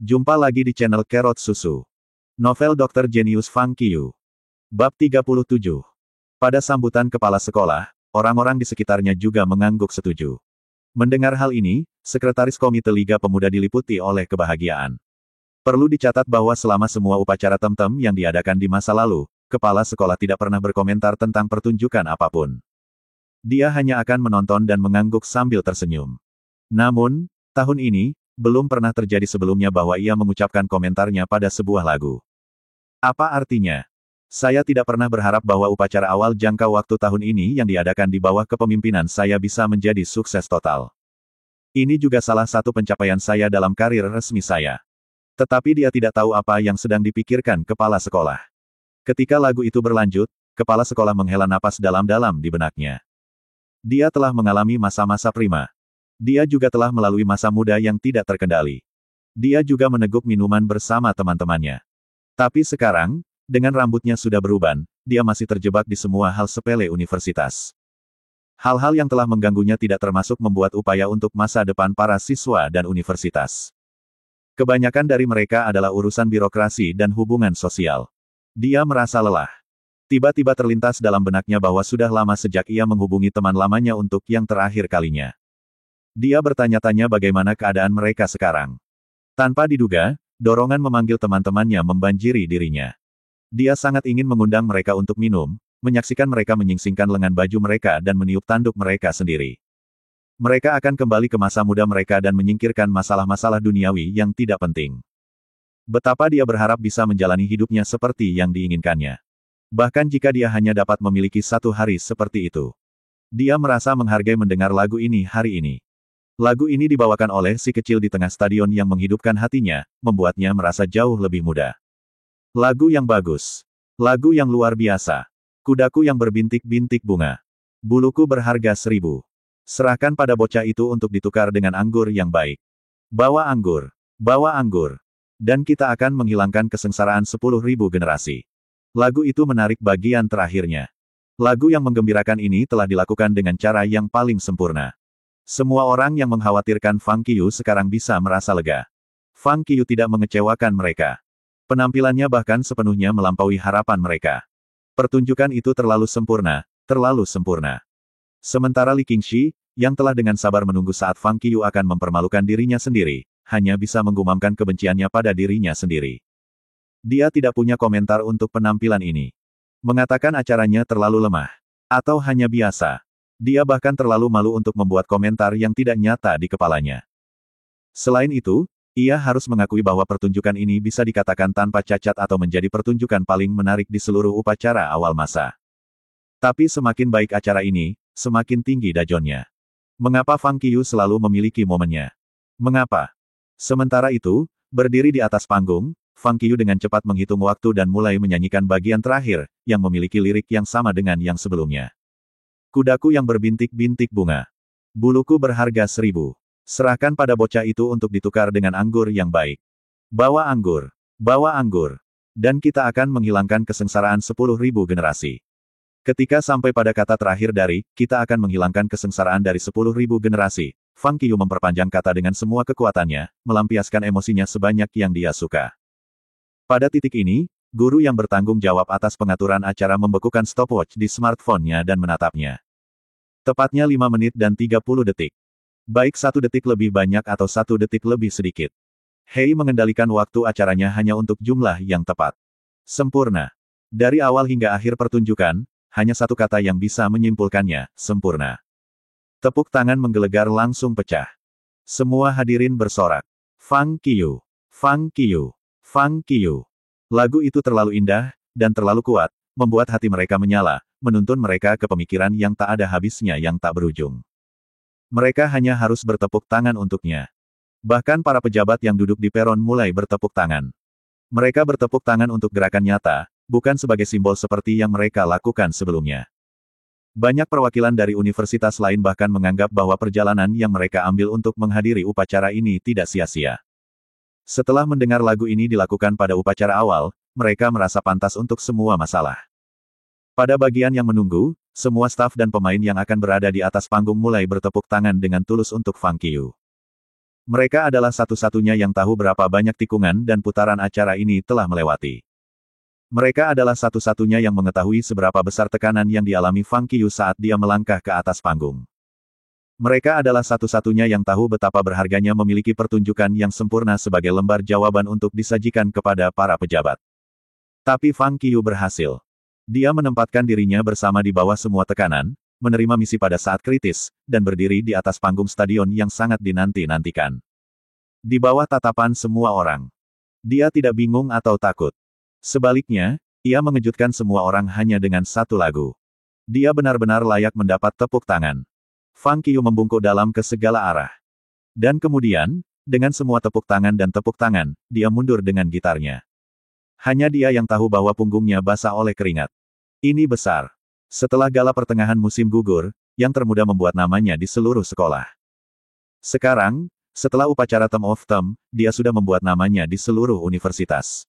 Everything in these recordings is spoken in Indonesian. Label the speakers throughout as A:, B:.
A: Jumpa lagi di channel Kerot Susu. Novel Dr. Genius Fang Qiu. Bab 37. Pada sambutan kepala sekolah, orang-orang di sekitarnya juga mengangguk setuju. Mendengar hal ini, Sekretaris Komite Liga Pemuda diliputi oleh kebahagiaan. Perlu dicatat bahwa selama semua upacara Temtem yang diadakan di masa lalu, kepala sekolah tidak pernah berkomentar tentang pertunjukan apapun. Dia hanya akan menonton dan mengangguk sambil tersenyum. Namun, tahun ini, belum pernah terjadi sebelumnya bahwa ia mengucapkan komentarnya pada sebuah lagu. Apa artinya? Saya tidak pernah berharap bahwa upacara awal jangka waktu tahun ini yang diadakan di bawah kepemimpinan saya bisa menjadi sukses total. Ini juga salah satu pencapaian saya dalam karir resmi saya. Tetapi dia tidak tahu apa yang sedang dipikirkan kepala sekolah. Ketika lagu itu berlanjut, kepala sekolah menghela napas dalam-dalam di benaknya. Dia telah mengalami masa-masa prima. Dia juga telah melalui masa muda yang tidak terkendali. Dia juga meneguk minuman bersama teman-temannya. Tapi sekarang, dengan rambutnya sudah beruban, dia masih terjebak di semua hal sepele universitas. Hal-hal yang telah mengganggunya tidak termasuk membuat upaya untuk masa depan para siswa dan universitas. Kebanyakan dari mereka adalah urusan birokrasi dan hubungan sosial. Dia merasa lelah. Tiba-tiba terlintas dalam benaknya bahwa sudah lama sejak ia menghubungi teman lamanya untuk yang terakhir kalinya. Dia bertanya-tanya bagaimana keadaan mereka sekarang. Tanpa diduga, dorongan memanggil teman-temannya membanjiri dirinya. Dia sangat ingin mengundang mereka untuk minum, menyaksikan mereka menyingsingkan lengan baju mereka dan meniup tanduk mereka sendiri. Mereka akan kembali ke masa muda mereka dan menyingkirkan masalah-masalah duniawi yang tidak penting. Betapa dia berharap bisa menjalani hidupnya seperti yang diinginkannya. Bahkan jika dia hanya dapat memiliki satu hari seperti itu. Dia merasa menghargai mendengar lagu ini hari ini. Lagu ini dibawakan oleh si kecil di tengah stadion yang menghidupkan hatinya, membuatnya merasa jauh lebih muda. Lagu yang bagus. Lagu yang luar biasa. Kudaku yang berbintik-bintik bunga. Buluku berharga 1000. Serahkan pada bocah itu untuk ditukar dengan anggur yang baik. Bawa anggur. Bawa anggur. Dan kita akan menghilangkan kesengsaraan 10.000 generasi. Lagu itu menarik bagian terakhirnya. Lagu yang menggembirakan ini telah dilakukan dengan cara yang paling sempurna. Semua orang yang mengkhawatirkan Fang Qiu sekarang bisa merasa lega. Fang Qiu tidak mengecewakan mereka. Penampilannya bahkan sepenuhnya melampaui harapan mereka. Pertunjukan itu terlalu sempurna, terlalu sempurna. Sementara Li Qingxi, yang telah dengan sabar menunggu saat Fang Qiu akan mempermalukan dirinya sendiri, hanya bisa menggumamkan kebenciannya pada dirinya sendiri. Dia tidak punya komentar untuk penampilan ini. Mengatakan acaranya terlalu lemah. Atau hanya biasa. Dia bahkan terlalu malu untuk membuat komentar yang tidak nyata di kepalanya. Selain itu, ia harus mengakui bahwa pertunjukan ini bisa dikatakan tanpa cacat atau menjadi pertunjukan paling menarik di seluruh upacara awal masa. Tapi semakin baik acara ini, semakin tinggi dajonnya. Mengapa Fang Qiu selalu memiliki momennya? Mengapa? Sementara itu, berdiri di atas panggung, Fang Qiu dengan cepat menghitung waktu dan mulai menyanyikan bagian terakhir, yang memiliki lirik yang sama dengan yang sebelumnya. Kudaku yang berbintik-bintik bunga. Buluku berharga 1000. Serahkan pada bocah itu untuk ditukar dengan anggur yang baik. Bawa anggur. Bawa anggur. Dan kita akan menghilangkan kesengsaraan 10.000 generasi. Ketika sampai pada kata terakhir dari, kita akan menghilangkan kesengsaraan dari 10.000 generasi, Fang Qiu memperpanjang kata dengan semua kekuatannya, melampiaskan emosinya sebanyak yang dia suka. Pada titik ini, guru yang bertanggung jawab atas pengaturan acara membekukan stopwatch di smartphone-nya dan menatapnya. Tepatnya 5 menit dan 30 detik. Baik 1 detik lebih banyak atau 1 detik lebih sedikit. Hei mengendalikan waktu acaranya hanya untuk jumlah yang tepat. Sempurna. Dari awal hingga akhir pertunjukan, hanya satu kata yang bisa menyimpulkannya, sempurna. Tepuk tangan menggelegar langsung pecah. Semua hadirin bersorak. Fang Qiu. Fang Qiu. Fang Qiu. Lagu itu terlalu indah, dan terlalu kuat, membuat hati mereka menyala, menuntun mereka ke pemikiran yang tak ada habisnya yang tak berujung. Mereka hanya harus bertepuk tangan untuknya. Bahkan para pejabat yang duduk di peron mulai bertepuk tangan. Mereka bertepuk tangan untuk gerakan nyata, bukan sebagai simbol seperti yang mereka lakukan sebelumnya. Banyak perwakilan dari universitas lain bahkan menganggap bahwa perjalanan yang mereka ambil untuk menghadiri upacara ini tidak sia-sia. Setelah mendengar lagu ini dilakukan pada upacara awal, mereka merasa pantas untuk semua masalah. Pada bagian yang menunggu, semua staf dan pemain yang akan berada di atas panggung mulai bertepuk tangan dengan tulus untuk Fang Qiu. Mereka adalah satu-satunya yang tahu berapa banyak tikungan dan putaran acara ini telah melewati. Mereka adalah satu-satunya yang mengetahui seberapa besar tekanan yang dialami Fang Qiu saat dia melangkah ke atas panggung. Mereka adalah satu-satunya yang tahu betapa berharganya memiliki pertunjukan yang sempurna sebagai lembar jawaban untuk disajikan kepada para pejabat. Tapi Fang Qiu berhasil. Dia menempatkan dirinya bersama di bawah semua tekanan, menerima misi pada saat kritis, dan berdiri di atas panggung stadion yang sangat dinanti-nantikan. Di bawah tatapan semua orang. Dia tidak bingung atau takut. Sebaliknya, ia mengejutkan semua orang hanya dengan satu lagu. Dia benar-benar layak mendapat tepuk tangan. Fang Qiu membungkuk dalam ke segala arah. Dan kemudian, dengan semua tepuk tangan dan tepuk tangan, dia mundur dengan gitarnya. Hanya dia yang tahu bahwa punggungnya basah oleh keringat. Ini besar. Setelah gala pertengahan musim gugur, yang termuda membuat namanya di seluruh sekolah. Sekarang, setelah upacara Term of Term, dia sudah membuat namanya di seluruh universitas.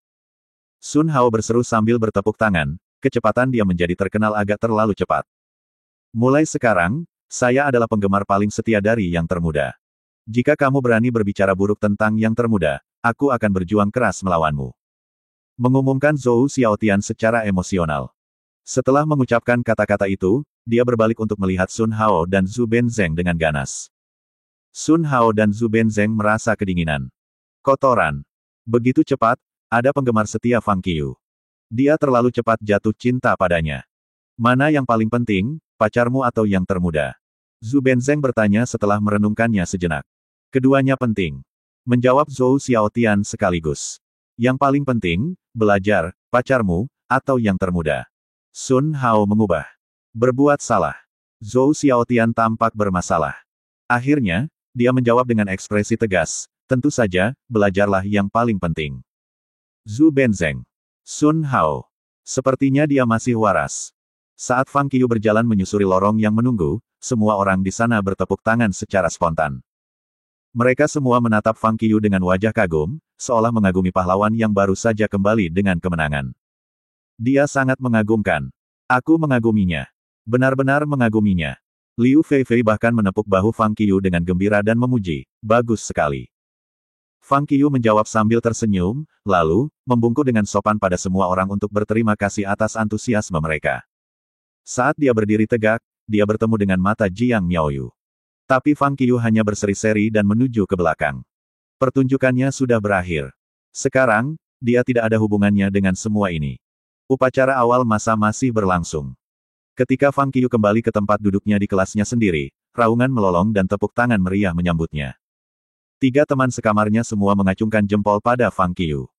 A: Sun Hao berseru sambil bertepuk tangan, kecepatan dia menjadi terkenal agak terlalu cepat. Mulai sekarang, saya adalah penggemar paling setia dari yang termuda. Jika kamu berani berbicara buruk tentang yang termuda, aku akan berjuang keras melawanmu. Mengumumkan Zhou Xiaotian secara emosional. Setelah mengucapkan kata-kata itu, dia berbalik untuk melihat Sun Hao dan Zhu Benzeng dengan ganas. Sun Hao dan Zhu Benzeng merasa kedinginan. Kotoran. Begitu cepat, ada penggemar setia Fang Qiu. Dia terlalu cepat jatuh cinta padanya. Mana yang paling penting, pacarmu atau yang termuda? Zhu Benzeng bertanya setelah merenungkannya sejenak. Keduanya penting. Menjawab Zhou Xiaotian sekaligus. Yang paling penting, belajar, pacarmu, atau yang termuda. Sun Hao mengubah. Berbuat salah. Zhou Xiaotian tampak bermasalah. Akhirnya, dia menjawab dengan ekspresi tegas, tentu saja, belajarlah yang paling penting. Zhu Benzeng. Sun Hao. Sepertinya dia masih waras. Saat Fang Qiu berjalan menyusuri lorong yang menunggu, semua orang di sana bertepuk tangan secara spontan. Mereka semua menatap Fang Qiu dengan wajah kagum, seolah mengagumi pahlawan yang baru saja kembali dengan kemenangan. Dia sangat mengagumkan. Aku mengaguminya. Benar-benar mengaguminya. Liu Feifei bahkan menepuk bahu Fang Qiu dengan gembira dan memuji, bagus sekali. Fang Qiu menjawab sambil tersenyum, lalu, membungkuk dengan sopan pada semua orang untuk berterima kasih atas antusiasme mereka. Saat dia berdiri tegak, dia bertemu dengan mata Jiang Miaoyu. Tapi Fang Qiu hanya berseri-seri dan menuju ke belakang. Pertunjukannya sudah berakhir. Sekarang, dia tidak ada hubungannya dengan semua ini. Upacara awal masa masih berlangsung. Ketika Fang Qiu kembali ke tempat duduknya di kelasnya sendiri, raungan melolong dan tepuk tangan meriah menyambutnya. Tiga teman sekamarnya semua mengacungkan jempol pada Fang Qiu.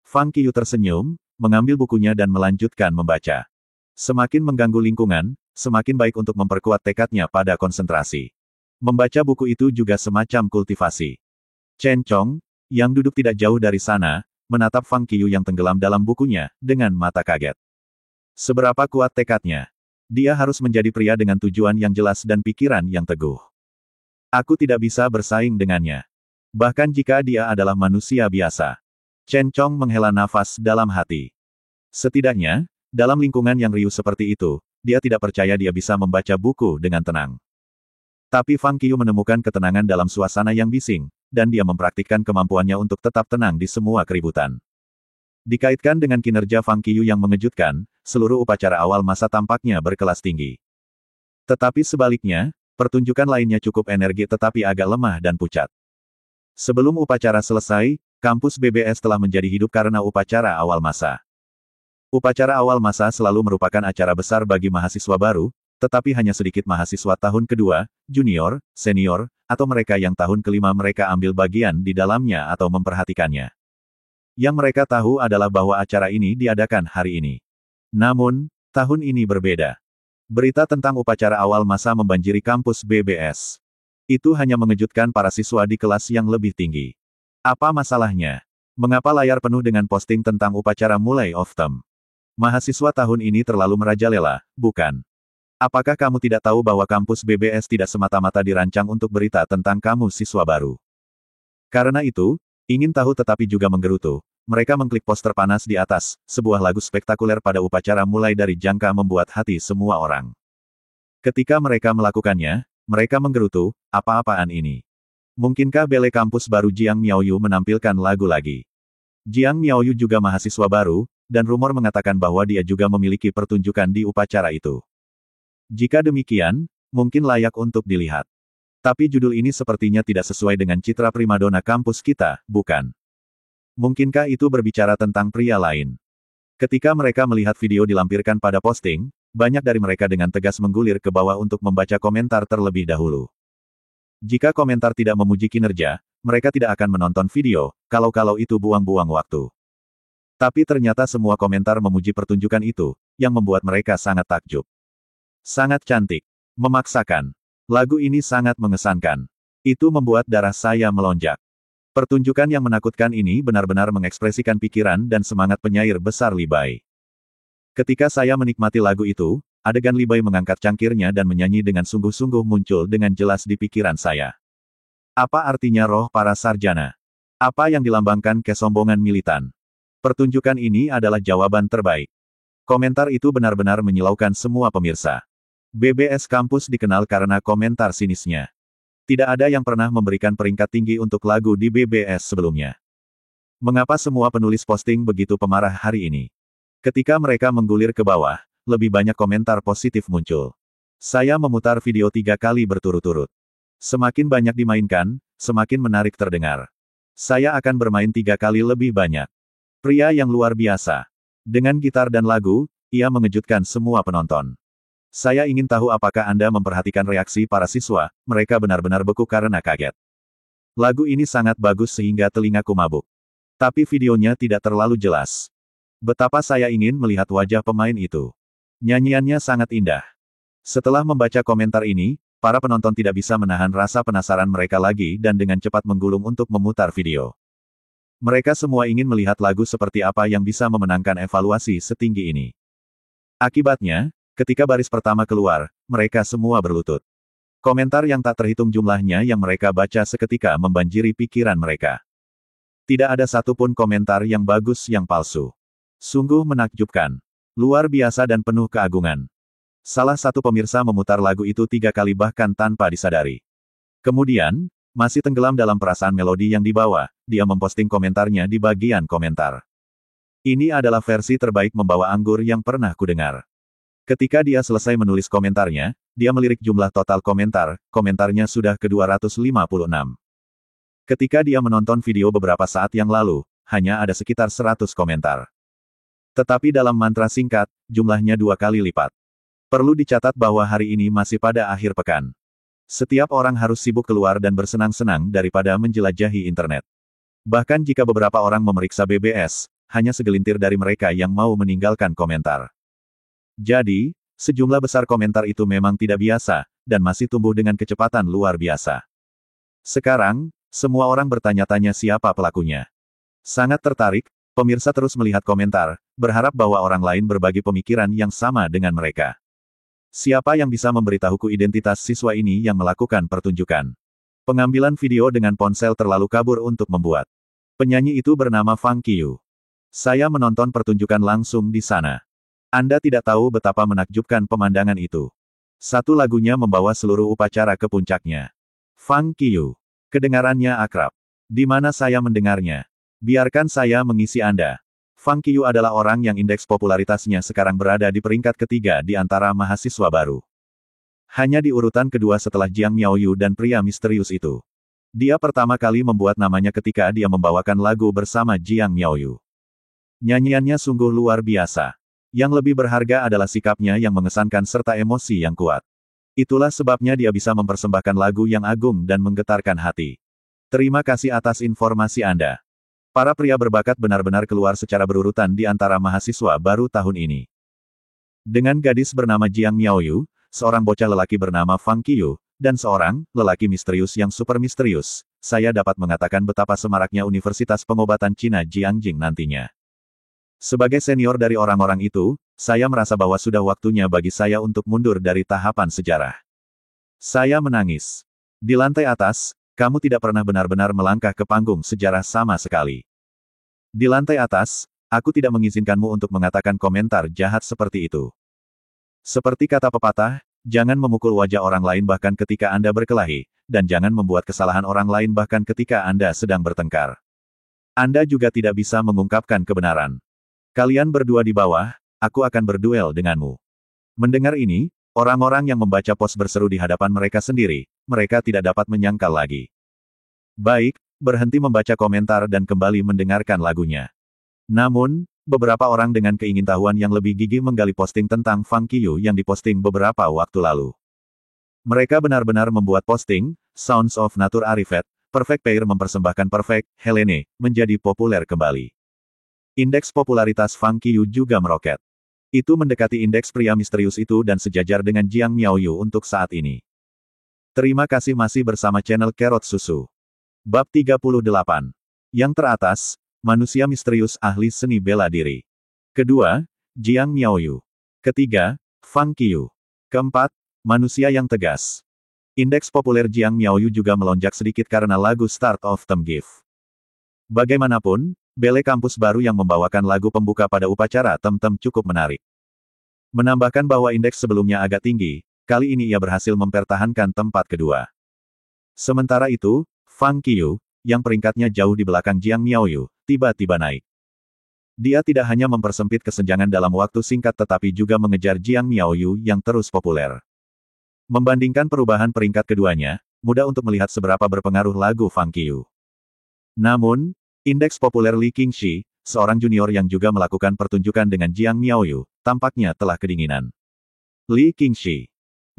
A: Fang Qiu tersenyum, mengambil bukunya dan melanjutkan membaca. Semakin mengganggu lingkungan, semakin baik untuk memperkuat tekadnya pada konsentrasi. Membaca buku itu juga semacam kultivasi. Chen Chong, yang duduk tidak jauh dari sana, menatap Fang Qiu yang tenggelam dalam bukunya, dengan mata kaget. Seberapa kuat tekadnya? Dia harus menjadi pria dengan tujuan yang jelas dan pikiran yang teguh. Aku tidak bisa bersaing dengannya. Bahkan jika dia adalah manusia biasa. Chen Chong menghela nafas dalam hati. Setidaknya, dalam lingkungan yang riuh seperti itu, dia tidak percaya dia bisa membaca buku dengan tenang. Tapi Fang Qiu menemukan ketenangan dalam suasana yang bising, dan dia mempraktikkan kemampuannya untuk tetap tenang di semua keributan. Dikaitkan dengan kinerja Fang Qiu yang mengejutkan, seluruh upacara awal masa tampaknya berkelas tinggi. Tetapi sebaliknya, pertunjukan lainnya cukup energi tetapi agak lemah dan pucat. Sebelum upacara selesai, kampus BBS telah menjadi hidup karena upacara awal masa. Upacara awal masa selalu merupakan acara besar bagi mahasiswa baru, tetapi hanya sedikit mahasiswa tahun kedua, junior, senior, atau mereka yang tahun kelima mereka ambil bagian di dalamnya atau memperhatikannya. Yang mereka tahu adalah bahwa acara ini diadakan hari ini. Namun, tahun ini berbeda. Berita tentang upacara awal masa membanjiri kampus BBS. Itu hanya mengejutkan para siswa di kelas yang lebih tinggi. Apa masalahnya? Mengapa layar penuh dengan posting tentang upacara mulai of term? Mahasiswa tahun ini terlalu merajalela, bukan? Apakah kamu tidak tahu bahwa kampus BBS tidak semata-mata dirancang untuk berita tentang kamu siswa baru? Karena itu, ingin tahu tetapi juga menggerutu, mereka mengklik poster panas di atas, sebuah lagu spektakuler pada upacara mulai dari jangka membuat hati semua orang. Ketika mereka melakukannya, mereka menggerutu, apa-apaan ini? Mungkinkah Ballet kampus baru Jiang Miaoyu menampilkan lagu lagi? Jiang Miaoyu juga mahasiswa baru, dan rumor mengatakan bahwa dia juga memiliki pertunjukan di upacara itu. Jika demikian, mungkin layak untuk dilihat. Tapi judul ini sepertinya tidak sesuai dengan citra primadona kampus kita, bukan? Mungkinkah itu berbicara tentang pria lain? Ketika mereka melihat video dilampirkan pada posting, banyak dari mereka dengan tegas menggulir ke bawah untuk membaca komentar terlebih dahulu. Jika komentar tidak memuji kinerja, mereka tidak akan menonton video, kalau itu buang-buang waktu. Tapi ternyata semua komentar memuji pertunjukan itu, yang membuat mereka sangat takjub. Sangat cantik. Memaksakan. Lagu ini sangat mengesankan. Itu membuat darah saya melonjak. Pertunjukan yang menakutkan ini benar-benar mengekspresikan pikiran dan semangat penyair besar Li Bai. Ketika saya menikmati lagu itu, adegan Li Bai mengangkat cangkirnya dan menyanyi dengan sungguh-sungguh muncul dengan jelas di pikiran saya. Apa artinya roh para sarjana? Apa yang dilambangkan kesombongan militan? Pertunjukan ini adalah jawaban terbaik. Komentar itu benar-benar menyilaukan semua pemirsa. BBS Kampus dikenal karena komentar sinisnya. Tidak ada yang pernah memberikan peringkat tinggi untuk lagu di BBS sebelumnya. Mengapa semua penulis posting begitu pemarah hari ini? Ketika mereka menggulir ke bawah, lebih banyak komentar positif muncul. Saya memutar video 3 kali berturut-turut. Semakin banyak dimainkan, semakin menarik terdengar. Saya akan bermain 3 kali lebih banyak. Pria yang luar biasa. Dengan gitar dan lagu, ia mengejutkan semua penonton. Saya ingin tahu apakah Anda memperhatikan reaksi para siswa, mereka benar-benar beku karena kaget. Lagu ini sangat bagus sehingga telingaku mabuk. Tapi videonya tidak terlalu jelas. Betapa saya ingin melihat wajah pemain itu. Nyanyiannya sangat indah. Setelah membaca komentar ini, para penonton tidak bisa menahan rasa penasaran mereka lagi dan dengan cepat menggulung untuk memutar video. Mereka semua ingin melihat lagu seperti apa yang bisa memenangkan evaluasi setinggi ini. Akibatnya, ketika baris pertama keluar, mereka semua berlutut. Komentar yang tak terhitung jumlahnya yang mereka baca seketika membanjiri pikiran mereka. Tidak ada satupun komentar yang bagus yang palsu. Sungguh menakjubkan. Luar biasa dan penuh keagungan. Salah satu pemirsa memutar lagu itu 3 kali bahkan tanpa disadari. Kemudian, masih tenggelam dalam perasaan melodi yang dibawa, dia memposting komentarnya di bagian komentar. Ini adalah versi terbaik membawa anggur yang pernah kudengar. Ketika dia selesai menulis komentarnya, dia melirik jumlah total komentar, komentarnya sudah ke 256. Ketika dia menonton video beberapa saat yang lalu, hanya ada sekitar 100 komentar. Tetapi dalam mantra singkat, jumlahnya 2 kali lipat. Perlu dicatat bahwa hari ini masih pada akhir pekan. Setiap orang harus sibuk keluar dan bersenang-senang daripada menjelajahi internet. Bahkan jika beberapa orang memeriksa BBS, hanya segelintir dari mereka yang mau meninggalkan komentar. Jadi, sejumlah besar komentar itu memang tidak biasa, dan masih tumbuh dengan kecepatan luar biasa. Sekarang, semua orang bertanya-tanya siapa pelakunya. Sangat tertarik, pemirsa terus melihat komentar, berharap bahwa orang lain berbagi pemikiran yang sama dengan mereka. Siapa yang bisa memberitahuku identitas siswa ini yang melakukan pertunjukan? Pengambilan video dengan ponsel terlalu kabur untuk membuat. Penyanyi itu bernama Fang Qiyu. Saya menonton pertunjukan langsung di sana. Anda tidak tahu betapa menakjubkan pemandangan itu. Satu lagunya membawa seluruh upacara ke puncaknya. Fang Qiyu. Kedengarannya akrab. Di mana saya mendengarnya? Biarkan saya mengisi Anda. Fang Qiyu adalah orang yang indeks popularitasnya sekarang berada di peringkat ketiga di antara mahasiswa baru. Hanya di urutan kedua setelah Jiang Miaoyu dan pria misterius itu. Dia pertama kali membuat namanya ketika dia membawakan lagu bersama Jiang Miaoyu. Nyanyiannya sungguh luar biasa. Yang lebih berharga adalah sikapnya yang mengesankan serta emosi yang kuat. Itulah sebabnya dia bisa mempersembahkan lagu yang agung dan menggetarkan hati. Terima kasih atas informasi Anda. Para pria berbakat benar-benar keluar secara berurutan di antara mahasiswa baru tahun ini. Dengan gadis bernama Jiang Miaoyu, seorang bocah lelaki bernama Fang Qiyu, dan seorang lelaki misterius yang super misterius, saya dapat mengatakan betapa semaraknya Universitas Pengobatan Cina Jiangjing nantinya. Sebagai senior dari orang-orang itu, saya merasa bahwa sudah waktunya bagi saya untuk mundur dari tahapan sejarah. Saya menangis. Di lantai atas, kamu tidak pernah benar-benar melangkah ke panggung sejarah sama sekali. Di lantai atas, aku tidak mengizinkanmu untuk mengatakan komentar jahat seperti itu. Seperti kata pepatah, jangan memukul wajah orang lain bahkan ketika Anda berkelahi, dan jangan membuat kesalahan orang lain bahkan ketika Anda sedang bertengkar. Anda juga tidak bisa mengungkapkan kebenaran. Kalian berdua di bawah, aku akan berduel denganmu. Mendengar ini, orang-orang yang membaca pos berseru di hadapan mereka sendiri, mereka tidak dapat menyangkal lagi. Baik, berhenti membaca komentar dan kembali mendengarkan lagunya. Namun, beberapa orang dengan keingintahuan yang lebih gigih menggali posting tentang Fang Qiyu yang diposting beberapa waktu lalu. Mereka benar-benar membuat posting, Sounds of Nature Arifet, Perfect Pair mempersembahkan Perfect, Helene, menjadi populer kembali. Indeks popularitas Fang Qiyu juga meroket. Itu mendekati indeks pria misterius itu dan sejajar dengan Jiang Miaoyu untuk saat ini. Terima kasih masih bersama channel Carrot Susu. Bab 38. Yang teratas, manusia misterius ahli seni bela diri. Kedua, Jiang Miaoyu. Ketiga, Fang Qiyu. Keempat, manusia yang tegas. Indeks populer Jiang Miaoyu juga melonjak sedikit karena lagu Start of Term Gift. Bagaimanapun, bele kampus baru yang membawakan lagu pembuka pada upacara Tem-Tem cukup menarik. Menambahkan bahwa indeks sebelumnya agak tinggi, kali ini ia berhasil mempertahankan tempat kedua. Sementara itu, Fang Qiyu, yang peringkatnya jauh di belakang Jiang Miaoyu, tiba-tiba naik. Dia tidak hanya mempersempit kesenjangan dalam waktu singkat tetapi juga mengejar Jiang Miaoyu yang terus populer. Membandingkan perubahan peringkat keduanya, mudah untuk melihat seberapa berpengaruh lagu Fang Qiyu. Namun, indeks populer Li Qingxi, seorang junior yang juga melakukan pertunjukan dengan Jiang Miaoyu, tampaknya telah kedinginan. Li Qingxi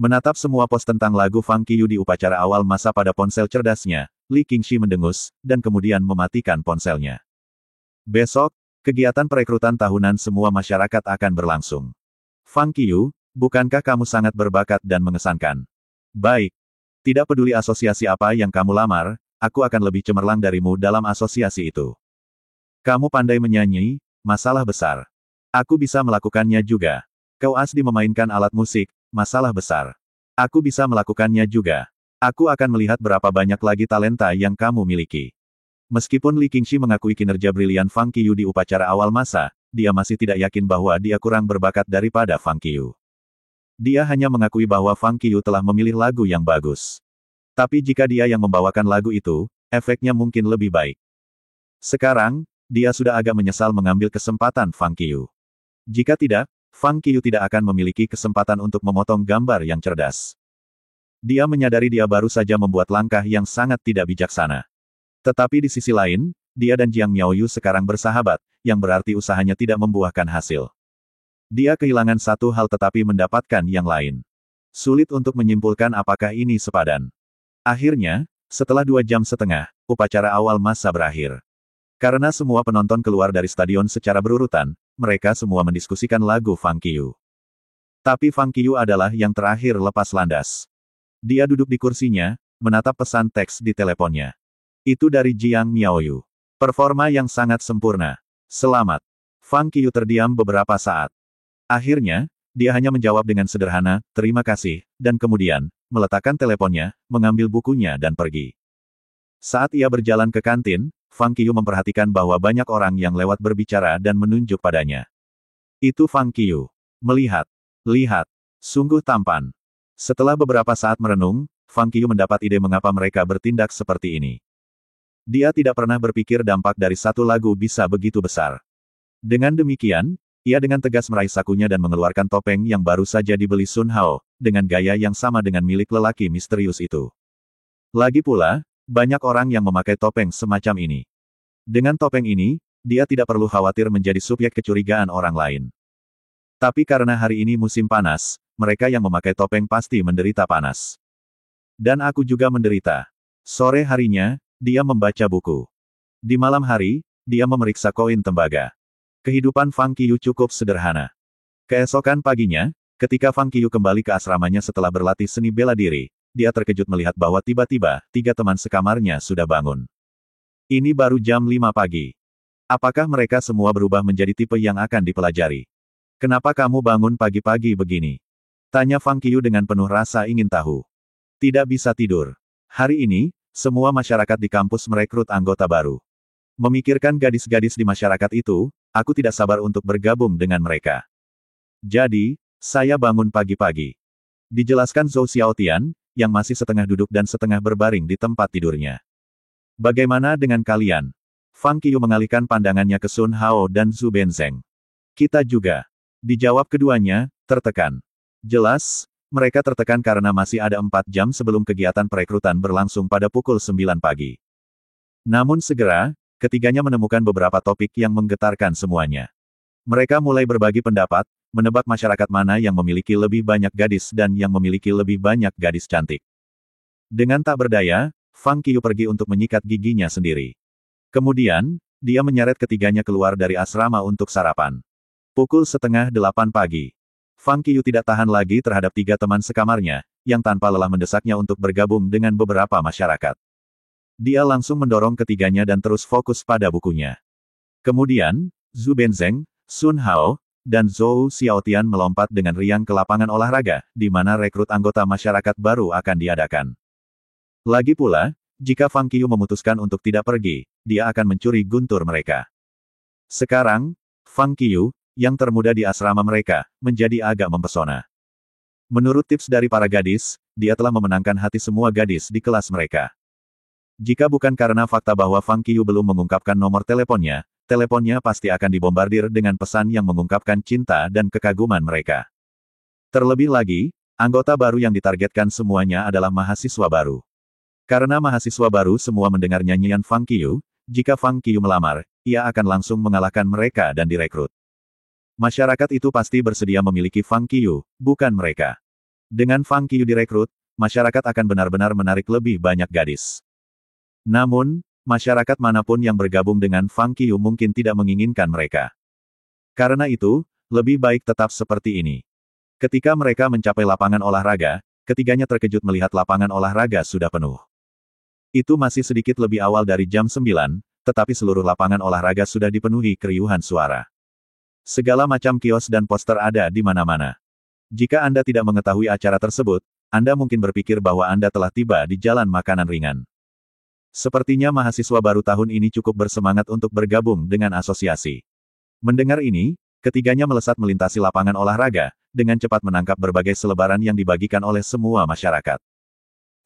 A: menatap semua pos tentang lagu Fang Qiyu di upacara awal masa pada ponsel cerdasnya. Li Qingxi mendengus, dan kemudian mematikan ponselnya. Besok, kegiatan perekrutan tahunan semua masyarakat akan berlangsung. Fang Qiyu, bukankah kamu sangat berbakat dan mengesankan? Baik. Tidak peduli asosiasi apa yang kamu lamar, aku akan lebih cemerlang darimu dalam asosiasi itu. Kamu pandai menyanyi, masalah besar. Aku bisa melakukannya juga. Kau asli memainkan alat musik, masalah besar. Aku bisa melakukannya juga. Aku akan melihat berapa banyak lagi talenta yang kamu miliki. Meskipun Li Qingxi mengakui kinerja brilian Fang Qiyu di upacara awal masa, dia masih tidak yakin bahwa dia kurang berbakat daripada Fang Qiyu. Dia hanya mengakui bahwa Fang Qiyu telah memilih lagu yang bagus. Tapi jika dia yang membawakan lagu itu, efeknya mungkin lebih baik. Sekarang, dia sudah agak menyesal mengambil kesempatan Fang Qiyu. Jika tidak, Fang Qiyu tidak akan memiliki kesempatan untuk memotong gambar yang cerdas. Dia menyadari dia baru saja membuat langkah yang sangat tidak bijaksana. Tetapi di sisi lain, dia dan Jiang Miaoyu sekarang bersahabat, yang berarti usahanya tidak membuahkan hasil. Dia kehilangan satu hal tetapi mendapatkan yang lain. Sulit untuk menyimpulkan apakah ini sepadan. Akhirnya, setelah 2 jam setengah, upacara awal masa berakhir. Karena semua penonton keluar dari stadion secara berurutan, mereka semua mendiskusikan lagu Fang Qiyu. Tapi Fang Qiyu adalah yang terakhir lepas landas. Dia duduk di kursinya, menatap pesan teks di teleponnya. Itu dari Jiang Miaoyu. Performa yang sangat sempurna. Selamat. Fang Qiyu terdiam beberapa saat. Akhirnya, dia hanya menjawab dengan sederhana, terima kasih, dan kemudian, meletakkan teleponnya, mengambil bukunya dan pergi. Saat ia berjalan ke kantin, Fang Qiyu memperhatikan bahwa banyak orang yang lewat berbicara dan menunjuk padanya. Itu Fang Qiyu. Melihat. Lihat. Sungguh tampan. Setelah beberapa saat merenung, Fang Qiyu mendapat ide mengapa mereka bertindak seperti ini. Dia tidak pernah berpikir dampak dari satu lagu bisa begitu besar. Dengan demikian, ia dengan tegas meraih sakunya dan mengeluarkan topeng yang baru saja dibeli Sun Hao, dengan gaya yang sama dengan milik lelaki misterius itu. Lagi pula, banyak orang yang memakai topeng semacam ini. Dengan topeng ini, dia tidak perlu khawatir menjadi subjek kecurigaan orang lain. Tapi karena hari ini musim panas, mereka yang memakai topeng pasti menderita panas. Dan aku juga menderita. Sore harinya, dia membaca buku. Di malam hari, dia memeriksa koin tembaga. Kehidupan Fang Qiyu cukup sederhana. Keesokan paginya, ketika Fang Qiyu kembali ke asramanya setelah berlatih seni bela diri, dia terkejut melihat bahwa tiba-tiba, 3 teman sekamarnya sudah bangun. Ini baru jam 5 pagi. Apakah mereka semua berubah menjadi tipe yang akan dipelajari? Kenapa kamu bangun pagi-pagi begini? Tanya Fang Qiyu dengan penuh rasa ingin tahu. Tidak bisa tidur. Hari ini, semua masyarakat di kampus merekrut anggota baru. Memikirkan gadis-gadis di masyarakat itu, aku tidak sabar untuk bergabung dengan mereka. Jadi, saya bangun pagi-pagi. Dijelaskan Zhou Xiaotian, yang masih setengah duduk dan setengah berbaring di tempat tidurnya. Bagaimana dengan kalian? Fang Qiu mengalihkan pandangannya ke Sun Hao dan Zhu Benzeng. Kita juga. Dijawab keduanya, tertekan. Jelas, mereka tertekan karena masih ada 4 jam sebelum kegiatan perekrutan berlangsung pada pukul 9 pagi. Namun segera, ketiganya menemukan beberapa topik yang menggetarkan semuanya. Mereka mulai berbagi pendapat, menebak masyarakat mana yang memiliki lebih banyak gadis dan yang memiliki lebih banyak gadis cantik. Dengan tak berdaya, Fang Qiu pergi untuk menyikat giginya sendiri. Kemudian, dia menyeret ketiganya keluar dari asrama untuk sarapan. Pukul 7:30 pagi. Fang Qiu tidak tahan lagi terhadap 3 teman sekamarnya, yang tanpa lelah mendesaknya untuk bergabung dengan beberapa masyarakat. Dia langsung mendorong ketiganya dan terus fokus pada bukunya. Kemudian, Zhu Benzeng, Sun Hao, dan Zhou Xiaotian melompat dengan riang ke lapangan olahraga, di mana rekrut anggota masyarakat baru akan diadakan. Lagi pula, jika Fang Qiu memutuskan untuk tidak pergi, dia akan mencuri guntur mereka. Sekarang, Fang Qiu, yang termuda di asrama mereka, menjadi agak mempesona. Menurut tips dari para gadis, dia telah memenangkan hati semua gadis di kelas mereka. Jika bukan karena fakta bahwa Fang Qiu belum mengungkapkan nomor teleponnya pasti akan dibombardir dengan pesan yang mengungkapkan cinta dan kekaguman mereka. Terlebih lagi, anggota baru yang ditargetkan semuanya adalah mahasiswa baru. Karena mahasiswa baru semua mendengar nyanyian Fang Qiu, jika Fang Qiu melamar, ia akan langsung mengalahkan mereka dan direkrut. Masyarakat itu pasti bersedia memiliki Fang Qiu, bukan mereka. Dengan Fang Qiu direkrut, masyarakat akan benar-benar menarik lebih banyak gadis. Namun, masyarakat manapun yang bergabung dengan Fang Qiu mungkin tidak menginginkan mereka. Karena itu, lebih baik tetap seperti ini. Ketika mereka mencapai lapangan olahraga, ketiganya terkejut melihat lapangan olahraga sudah penuh. Itu masih sedikit lebih awal dari jam 9, tetapi seluruh lapangan olahraga sudah dipenuhi keriuhan suara. Segala macam kios dan poster ada di mana-mana. Jika Anda tidak mengetahui acara tersebut, Anda mungkin berpikir bahwa Anda telah tiba di jalan makanan ringan. Sepertinya mahasiswa baru tahun ini cukup bersemangat untuk bergabung dengan asosiasi. Mendengar ini, ketiganya melesat melintasi lapangan olahraga, dengan cepat menangkap berbagai selebaran yang dibagikan oleh semua masyarakat.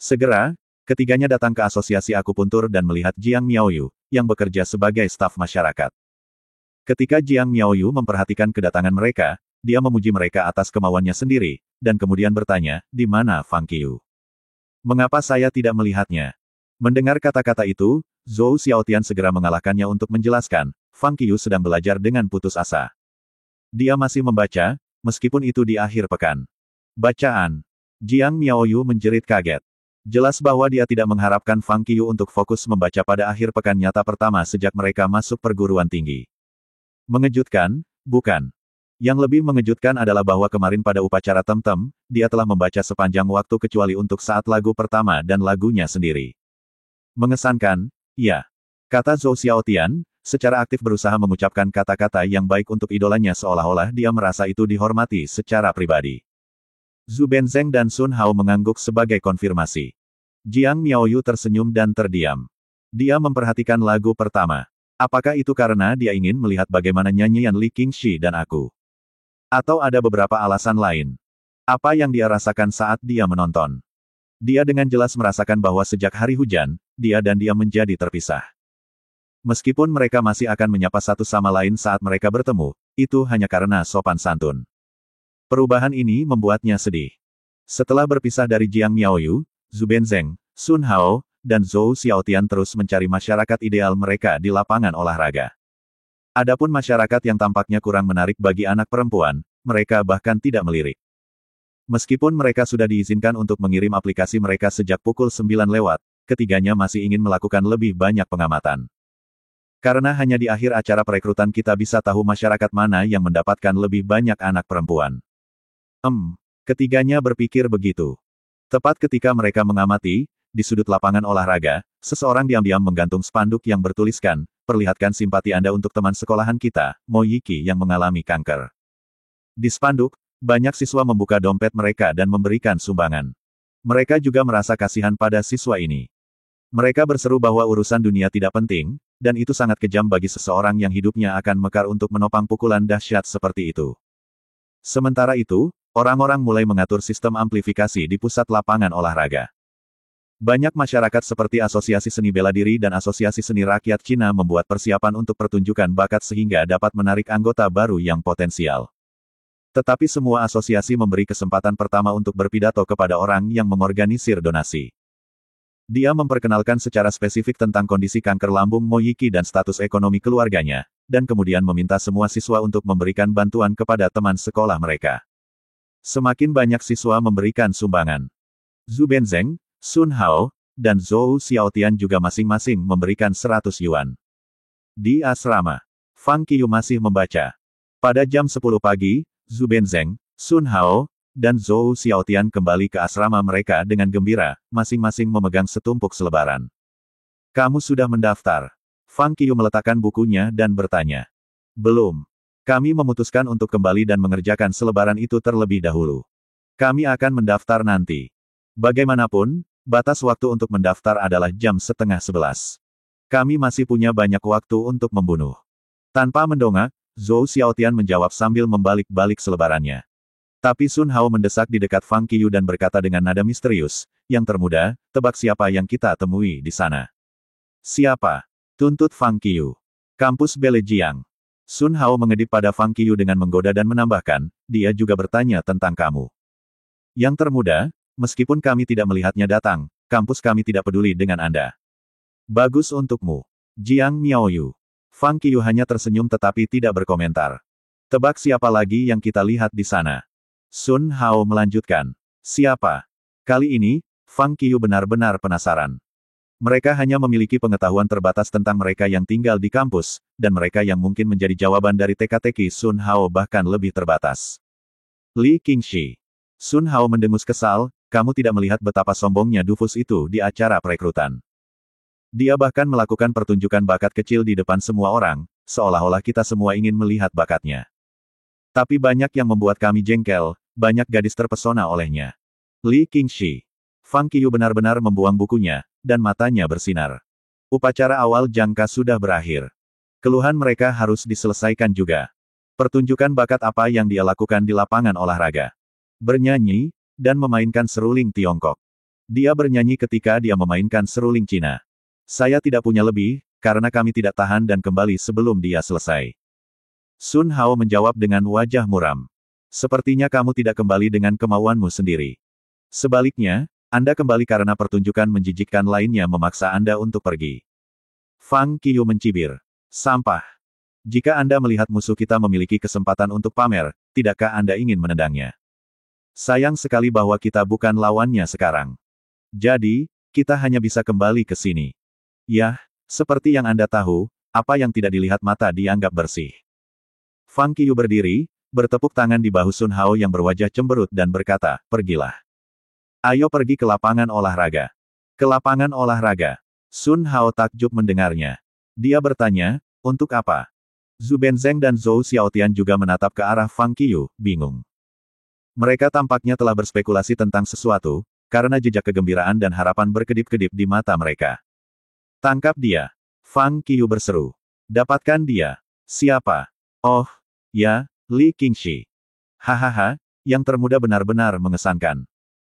A: Segera, ketiganya datang ke asosiasi akupuntur dan melihat Jiang Miaoyu, yang bekerja sebagai staf masyarakat. Ketika Jiang Miaoyu memperhatikan kedatangan mereka, dia memuji mereka atas kemauannya sendiri, dan kemudian bertanya, di mana Fang Qiu? Mengapa saya tidak melihatnya? Mendengar kata-kata itu, Zhou Xiaotian segera mengalahkannya untuk menjelaskan, Fang Qiu sedang belajar dengan putus asa. Dia masih membaca, meskipun itu di akhir pekan. Bacaan. Jiang Miaoyu menjerit kaget. Jelas bahwa dia tidak mengharapkan Fang Qiu untuk fokus membaca pada akhir pekan nyata pertama sejak mereka masuk perguruan tinggi. Mengejutkan, bukan? Yang lebih mengejutkan adalah bahwa kemarin pada upacara Temtem, dia telah membaca sepanjang waktu kecuali untuk saat lagu pertama dan lagunya sendiri. Mengesankan, ya. Kata Zhou Xiaotian, secara aktif berusaha mengucapkan kata-kata yang baik untuk idolanya seolah-olah dia merasa itu dihormati secara pribadi. Zhu Benzeng dan Sun Hao mengangguk sebagai konfirmasi. Jiang Miaoyu tersenyum dan terdiam. Dia memperhatikan lagu pertama. Apakah itu karena dia ingin melihat bagaimana nyanyian Li Qingxi dan aku? Atau ada beberapa alasan lain? Apa yang dia rasakan saat dia menonton? Dia dengan jelas merasakan bahwa sejak hari hujan, dia dan dia menjadi terpisah. Meskipun mereka masih akan menyapa satu sama lain saat mereka bertemu, itu hanya karena sopan santun. Perubahan ini membuatnya sedih. Setelah berpisah dari Jiang Miaoyu, Zhu Benzeng, Sun Hao, dan Zhou Xiaotian terus mencari masyarakat ideal mereka di lapangan olahraga. Adapun masyarakat yang tampaknya kurang menarik bagi anak perempuan, mereka bahkan tidak melirik. Meskipun mereka sudah diizinkan untuk mengirim aplikasi mereka sejak pukul 9 lewat, ketiganya masih ingin melakukan lebih banyak pengamatan. Karena hanya di akhir acara perekrutan kita bisa tahu masyarakat mana yang mendapatkan lebih banyak anak perempuan. Ketiganya berpikir begitu. Tepat ketika mereka mengamati, di sudut lapangan olahraga, seseorang diam-diam menggantung spanduk yang bertuliskan, "Perlihatkan simpati Anda untuk teman sekolahan kita, Mo Yiki yang mengalami kanker." Di spanduk, banyak siswa membuka dompet mereka dan memberikan sumbangan. Mereka juga merasa kasihan pada siswa ini. Mereka berseru bahwa urusan dunia tidak penting, dan itu sangat kejam bagi seseorang yang hidupnya akan mekar untuk menopang pukulan dahsyat seperti itu. Sementara itu, orang-orang mulai mengatur sistem amplifikasi di pusat lapangan olahraga. Banyak masyarakat seperti Asosiasi Seni Bela Diri dan Asosiasi Seni Rakyat Cina membuat persiapan untuk pertunjukan bakat sehingga dapat menarik anggota baru yang potensial. Tetapi semua asosiasi memberi kesempatan pertama untuk berpidato kepada orang yang mengorganisir donasi. Dia memperkenalkan secara spesifik tentang kondisi kanker lambung Moyiki dan status ekonomi keluarganya, dan kemudian meminta semua siswa untuk memberikan bantuan kepada teman sekolah mereka. Semakin banyak siswa memberikan sumbangan. Zhu Benzeng, Sun Hao, dan Zhou Xiaotian juga masing-masing memberikan 100 yuan. Di asrama, Fang Qiyu masih membaca. Pada jam 10 pagi, Zhu Benzeng, Sun Hao, dan Zhou Xiaotian kembali ke asrama mereka dengan gembira, masing-masing memegang setumpuk selebaran. Kamu sudah mendaftar? Fang Qiyu meletakkan bukunya dan bertanya. Belum. Kami memutuskan untuk kembali dan mengerjakan selebaran itu terlebih dahulu. Kami akan mendaftar nanti. Bagaimanapun, batas waktu untuk mendaftar adalah jam 10:30. Kami masih punya banyak waktu untuk membunuh. Tanpa mendongak, Zhou Xiaotian menjawab sambil membalik-balik selebarannya. Tapi Sun Hao mendesak di dekat Fang Qiyu dan berkata dengan nada misterius, yang termuda, tebak siapa yang kita temui di sana. Siapa? Tuntut Fang Qiyu. Kampus Belejiang. Sun Hao mengedip pada Fang Qiyu dengan menggoda dan menambahkan, dia juga bertanya tentang kamu. Yang termuda, meskipun kami tidak melihatnya datang, kampus kami tidak peduli dengan Anda. Bagus untukmu. Jiang Miaoyu. Fang Qiyu hanya tersenyum tetapi tidak berkomentar. Tebak siapa lagi yang kita lihat di sana? Sun Hao melanjutkan. Siapa? Kali ini, Fang Qiyu benar-benar penasaran. Mereka hanya memiliki pengetahuan terbatas tentang mereka yang tinggal di kampus, dan mereka yang mungkin menjadi jawaban dari teka-teki Sun Hao bahkan lebih terbatas. Li Qingxi. Sun Hao mendengus kesal, kamu tidak melihat betapa sombongnya Dufus itu di acara perekrutan. Dia bahkan melakukan pertunjukan bakat kecil di depan semua orang, seolah-olah kita semua ingin melihat bakatnya. Tapi banyak yang membuat kami jengkel, banyak gadis terpesona olehnya. Li Qingxi. Fang Qiyu benar-benar membuang bukunya, dan matanya bersinar. Upacara awal jangka sudah berakhir. Keluhan mereka harus diselesaikan juga. Pertunjukan bakat apa yang dia lakukan di lapangan olahraga? Bernyanyi, dan memainkan seruling Tiongkok. Dia bernyanyi ketika dia memainkan seruling Cina. Saya tidak punya lebih, karena kami tidak tahan dan kembali sebelum dia selesai. Sun Hao menjawab dengan wajah muram. Sepertinya kamu tidak kembali dengan kemauanmu sendiri. Sebaliknya, Anda kembali karena pertunjukan menjijikkan lainnya memaksa Anda untuk pergi. Fang Qiyu mencibir. Sampah. Jika Anda melihat musuh kita memiliki kesempatan untuk pamer, tidakkah Anda ingin menendangnya? Sayang sekali bahwa kita bukan lawannya sekarang. Jadi, kita hanya bisa kembali ke sini. Yah, seperti yang Anda tahu, apa yang tidak dilihat mata dianggap bersih. Fang Qiyu berdiri, bertepuk tangan di bahu Sun Hao yang berwajah cemberut dan berkata, pergilah. Ayo pergi ke lapangan olahraga. Ke lapangan olahraga. Sun Hao takjub mendengarnya. Dia bertanya, untuk apa? Zhu Benzeng dan Zhou Xiaotian juga menatap ke arah Fang Qiyu, bingung. Mereka tampaknya telah berspekulasi tentang sesuatu, karena jejak kegembiraan dan harapan berkedip-kedip di mata mereka. Tangkap dia. Fang Qiyu berseru. Dapatkan dia. Siapa? Oh, ya, Li Qingxi. Hahaha, yang termuda benar-benar mengesankan.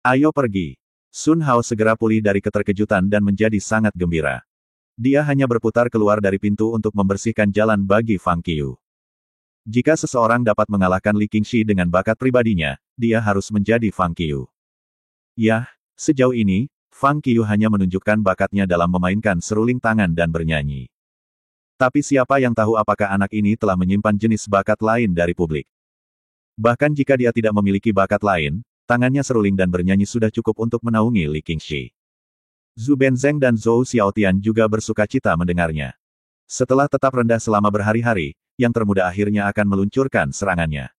A: Ayo pergi. Sun Hao segera pulih dari keterkejutan dan menjadi sangat gembira. Dia hanya berputar keluar dari pintu untuk membersihkan jalan bagi Fang Qiyu. Jika seseorang dapat mengalahkan Li Qingxi dengan bakat pribadinya, dia harus menjadi Fang Qiyu. Yah, sejauh ini, Fang Qiyu hanya menunjukkan bakatnya dalam memainkan seruling tangan dan bernyanyi. Tapi siapa yang tahu apakah anak ini telah menyimpan jenis bakat lain dari publik? Bahkan jika dia tidak memiliki bakat lain, tangannya seruling dan bernyanyi sudah cukup untuk menaungi Li Qingxi. Zhu Benzeng dan Zhou Xiaotian juga bersukacita mendengarnya. Setelah tetap rendah selama berhari-hari, yang termuda akhirnya akan meluncurkan serangannya.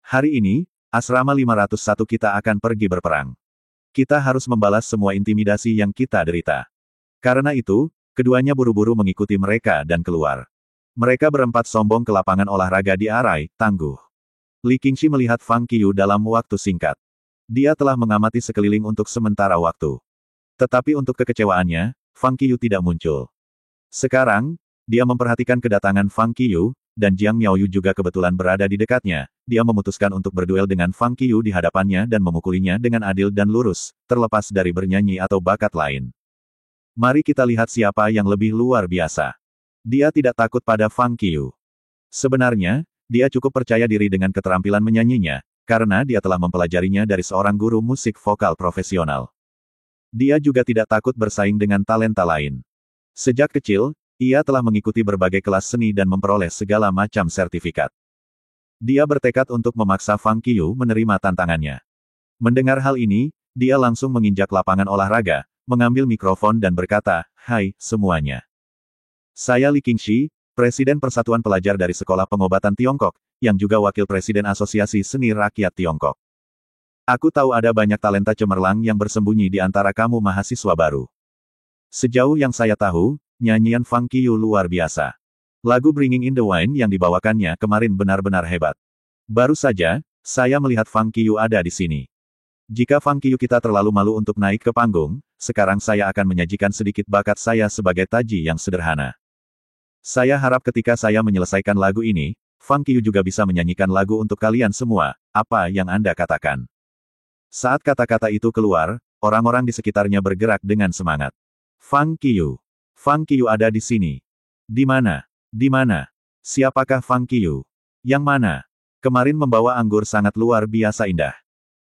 A: Hari ini, asrama 501 kita akan pergi berperang. Kita harus membalas semua intimidasi yang kita derita. Karena itu, keduanya buru-buru mengikuti mereka dan keluar. Mereka berempat sombong ke lapangan olahraga di Arai, tangguh. Li Qingxi melihat Fang Qiyu dalam waktu singkat. Dia telah mengamati sekeliling untuk sementara waktu. Tetapi untuk kekecewaannya, Fang Qiyu tidak muncul. Sekarang, dia memperhatikan kedatangan Fang Qiyu, dan Jiang Miaoyu juga kebetulan berada di dekatnya, dia memutuskan untuk berduel dengan Fang Qiyu di hadapannya dan memukulinya dengan adil dan lurus, terlepas dari bernyanyi atau bakat lain. Mari kita lihat siapa yang lebih luar biasa. Dia tidak takut pada Fang Qiyu. Sebenarnya, dia cukup percaya diri dengan keterampilan menyanyinya, karena dia telah mempelajarinya dari seorang guru musik vokal profesional. Dia juga tidak takut bersaing dengan talenta lain. Sejak kecil, ia telah mengikuti berbagai kelas seni dan memperoleh segala macam sertifikat. Dia bertekad untuk memaksa Fang Qiyu menerima tantangannya. Mendengar hal ini, dia langsung menginjak lapangan olahraga, mengambil mikrofon dan berkata, "Hai, semuanya. Saya Li Qingxi, Presiden Persatuan Pelajar dari Sekolah Pengobatan Tiongkok, yang juga Wakil Presiden Asosiasi Seni Rakyat Tiongkok. Aku tahu ada banyak talenta cemerlang yang bersembunyi di antara kamu mahasiswa baru. Sejauh yang saya tahu, nyanyian Fang Qiyu luar biasa. Lagu Bringing in the Wind yang dibawakannya kemarin benar-benar hebat. Baru saja, saya melihat Fang Qiyu ada di sini. Jika Fang Qiyu kita terlalu malu untuk naik ke panggung, sekarang saya akan menyajikan sedikit bakat saya sebagai taji yang sederhana. Saya harap ketika saya menyelesaikan lagu ini, Fang Qiyu juga bisa menyanyikan lagu untuk kalian semua, apa yang Anda katakan?" Saat kata-kata itu keluar, orang-orang di sekitarnya bergerak dengan semangat. Fang Qiyu. Fang Qiyu ada di sini. Di mana? Di mana? Siapakah Fang Qiyu? Yang mana? Kemarin membawa anggur sangat luar biasa indah.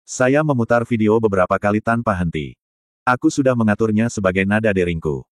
A: Saya memutar video beberapa kali tanpa henti. Aku sudah mengaturnya sebagai nada deringku.